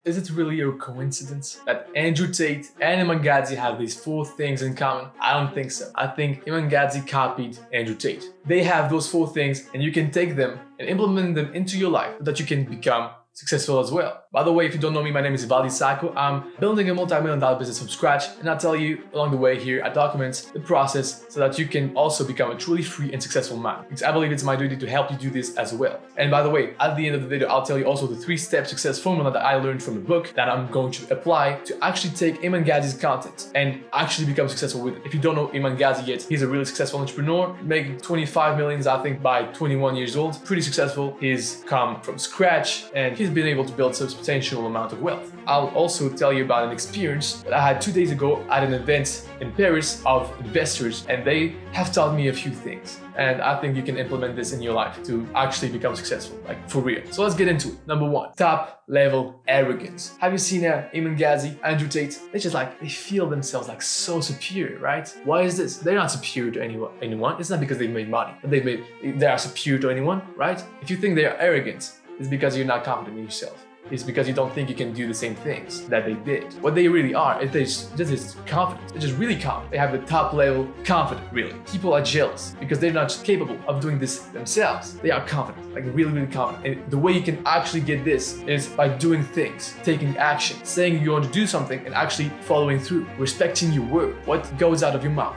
Is it really a coincidence that Andrew Tate and Iman Ghadzi have these 4 things in common? I don't think so. I think Iman Ghadzi copied Andrew Tate. They have those 4 things and you can take them and implement them into your life so that you can become successful as well. By the way, if you don't know me, my name is Ivaldi Sako. I'm building a multi-million-dollar business from scratch, and I'll tell you along the way here, I document the process so that you can also become a truly free and successful man. Because I believe it's my duty to help you do this as well. And by the way, at the end of the video, I'll tell you also the 3-step success formula that I learned from the book that I'm going to apply to actually take Iman Ghadzi's content and actually become successful with it. If you don't know Iman Ghadzi yet, he's a really successful entrepreneur, making 25 million, I think, by 21 years old. Pretty successful. He's come from scratch and he's been able to build a substantial amount of wealth. I'll also tell you about an experience that I had 2 days ago at an event in Paris of investors, and they have taught me a few things. And I think you can implement this in your life to actually become successful, like for real. So let's get into it. Number 1, top level arrogance. Have you seen Iman Ghadzi, Andrew Tate? They feel themselves like so superior, right? Why is this? They're not superior to anyone. It's not because they've made money, but they are superior to anyone, right? If you think they are arrogant, it's because you're not confident in yourself. It's because you don't think you can do the same things that they did. What they really are is just confident. They're just really confident. They have the top level confident, really. People are jealous because they're not capable of doing this themselves. They are confident, like really, really confident. And the way you can actually get this is by doing things, taking action, saying you want to do something and actually following through, respecting your word. What goes out of your mouth?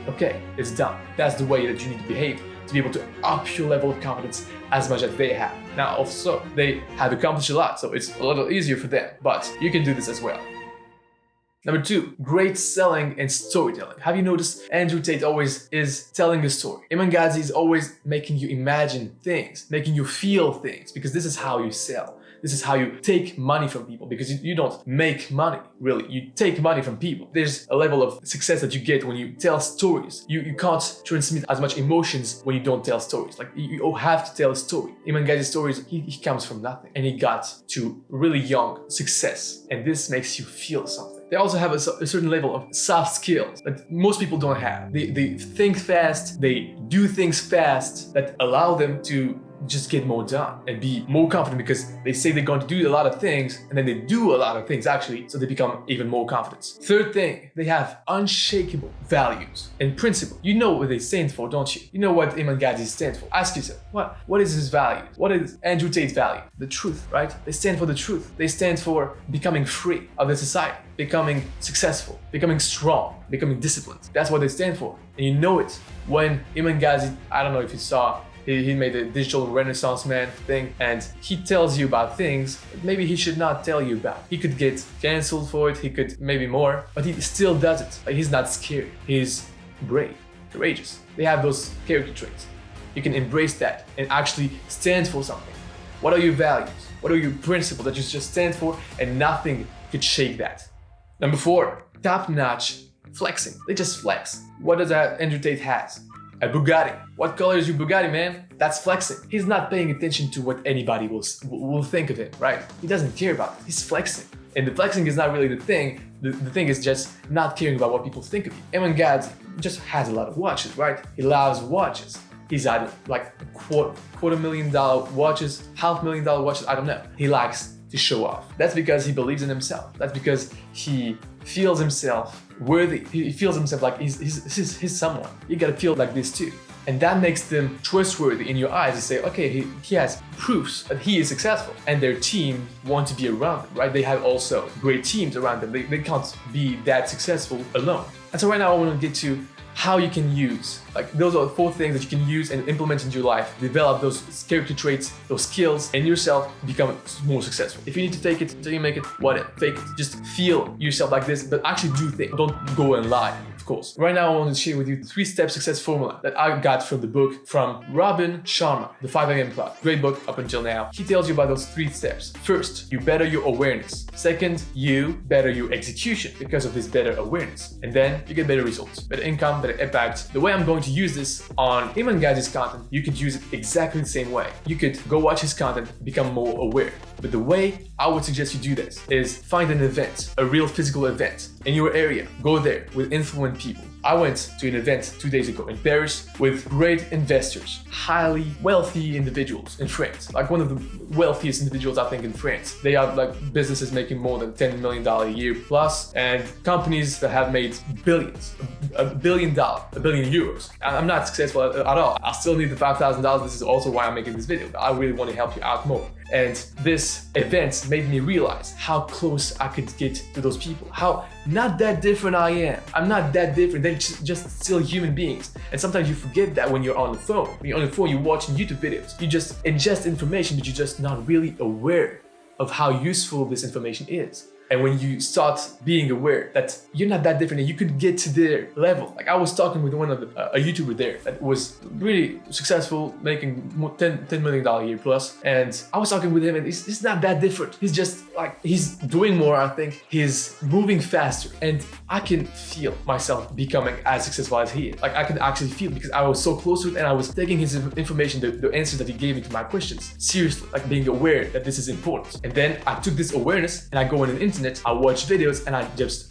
Okay, it's done. That's the way that you need to behave to be able to up your level of confidence as much as they have. Now, also, they have accomplished a lot, so it's a little easier for them, but you can do this as well. Number 2, great selling and storytelling. Have you noticed Andrew Tate always is telling a story? Iman Ghadzi is always making you imagine things, making you feel things, because this is how you sell. This is how you take money from people, because you don't make money, really. You take money from people. There's a level of success that you get when you tell stories. You can't transmit as much emotions when you don't tell stories. Like, you have to tell a story. Iman Ghadzi's stories, he comes from nothing, and he got to really young success, and this makes you feel something. They also have a certain level of soft skills that most people don't have. They think fast, they do things fast that allow them to just get more done and be more confident, because they say they're going to do a lot of things and then they do a lot of things actually, so they become even more confident. 3rd thing, they have unshakable values and principles. You know what they stand for, don't you? You know what Iman Ghadzi stands for. Ask yourself, what is his value? What is Andrew Tate's value? The truth, right? They stand for the truth. They stand for becoming free of the society, becoming successful, becoming strong, becoming disciplined. That's what they stand for. And you know it when Iman Ghadzi, I don't know if you saw, he made a digital renaissance man thing, and he tells you about things that maybe he should not tell you about. He could get canceled for it, he could maybe more, but he still does it. Like, he's not scared. He's brave, courageous. They have those character traits. You can embrace that and actually stand for something. What are your values? What are your principles that you just stand for, and nothing could shake that? Number 4, top-notch flexing. They just flex. What does Andrew Tate has? A Bugatti. What color is your Bugatti, man? That's flexing. He's not paying attention to what anybody will think of him, right? He doesn't care about it. He's flexing. And the flexing is not really the thing. The thing is just not caring about what people think of you. Iman Ghadzi just has a lot of watches, right? He loves watches. He's had like $250,000 watches, $500,000 watches, I don't know. He likes to show off. That's because he believes in himself. That's because he feels himself worthy. He feels himself like he's someone. You gotta feel like this too. And that makes them trustworthy in your eyes. You say, okay, he has proofs that he is successful, and their team want to be around him, right? They have also great teams around them. They can't be that successful alone. And so right now I want to get to how you can use, like, those are 4 things that you can use and implement into your life. Develop those character traits, those skills in yourself, become more successful. If you need to fake it until you make it, whatever, fake it. Just feel yourself like this, but actually do things. Don't go and lie, of course. Right now I want to share with you the 3-step success formula that I got from the book from Robin Sharma, The 5 AM Club. Great book up until now. He tells you about those 3 steps. First, you better your awareness. Second, you better your execution because of this better awareness. And then you get better results, better income, better impact. The way I'm going to use this on Iman Ghadzi's content, you could use it exactly the same way. You could go watch his content, become more aware. But the way I would suggest you do this is find an event, a real physical event, in your area. Go there with influential people. I went to an event 2 days ago in Paris with great investors, highly wealthy individuals in France, like one of the wealthiest individuals I think in France. They have like businesses making more than $10 million a year plus, and companies that have made billions, $1 billion, €1 billion. I'm not successful at all. I still need the $5,000. This is also why I'm making this video. I really want to help you out more. And this event made me realize how close I could get to those people, how not that different I am. I'm not that different. They're just still human beings. And sometimes you forget that when you're on the phone. When you're on the phone, you're watching YouTube videos. You just ingest information, but you're just not really aware of how useful this information is. And when you start being aware that you're not that different and you could get to their level. Like I was talking with one of a YouTuber there that was really successful, making $10 million a year plus. And I was talking with him and he's not that different. He's just like, he's doing more, I think. He's moving faster. And I can feel myself becoming as successful as he is. Like I can actually feel, because I was so close to it and I was taking his information, the answers that he gave me to my questions, seriously, like being aware that this is important. And then I took this awareness and I go on the internet, I watch videos, and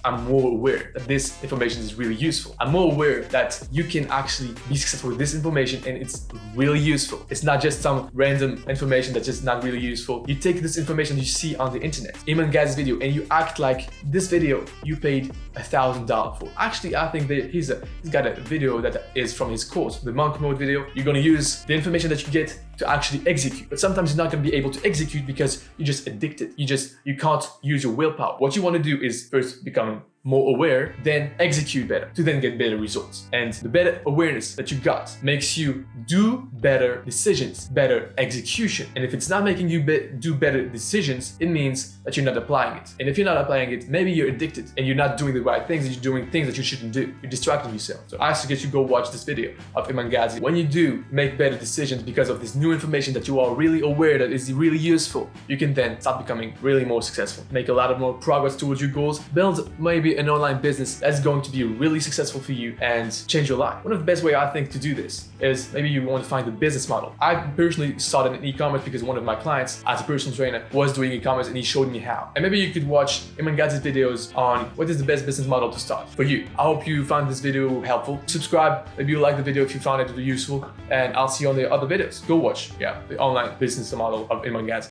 I'm more aware that this information is really useful. I'm more aware that you can actually be successful with this information and it's really useful. It's not just some random information that's just not really useful. You take this information you see on the internet, Iman Ghadzi's video, and you act like this video you paid $1,000 for. Actually, I think that he's got a video that is from his course, the monk mode video. You're gonna use the information that you get to actually execute. But sometimes you're not gonna be able to execute because you're just addicted. You can't use your willpower. What you wanna do is first become more aware, then execute better to then get better results. And the better awareness that you got makes you do better decisions, better execution. And if it's not making you do better decisions, it means that you're not applying it. And if you're not applying it, maybe you're addicted and you're not doing the right things and you're doing things that you shouldn't do. You're distracting yourself. So I suggest you go watch this video of Iman Ghadzi. When you do make better decisions because of this new information that you are really aware that is really useful, you can then start becoming really more successful, make a lot of more progress towards your goals, build maybe an online business that's going to be really successful for you and change your life. One of the best ways I think to do this is maybe you want to find a business model. I personally started in e-commerce because one of my clients as a personal trainer was doing e-commerce and he showed me how. And maybe you could watch Iman Ghadzi's videos on what is the best business model to start for you. I hope you found this video helpful. Subscribe, maybe you like the video if you found it useful, and I'll see you on the other videos. Go watch, the online business model of Iman Ghadzi.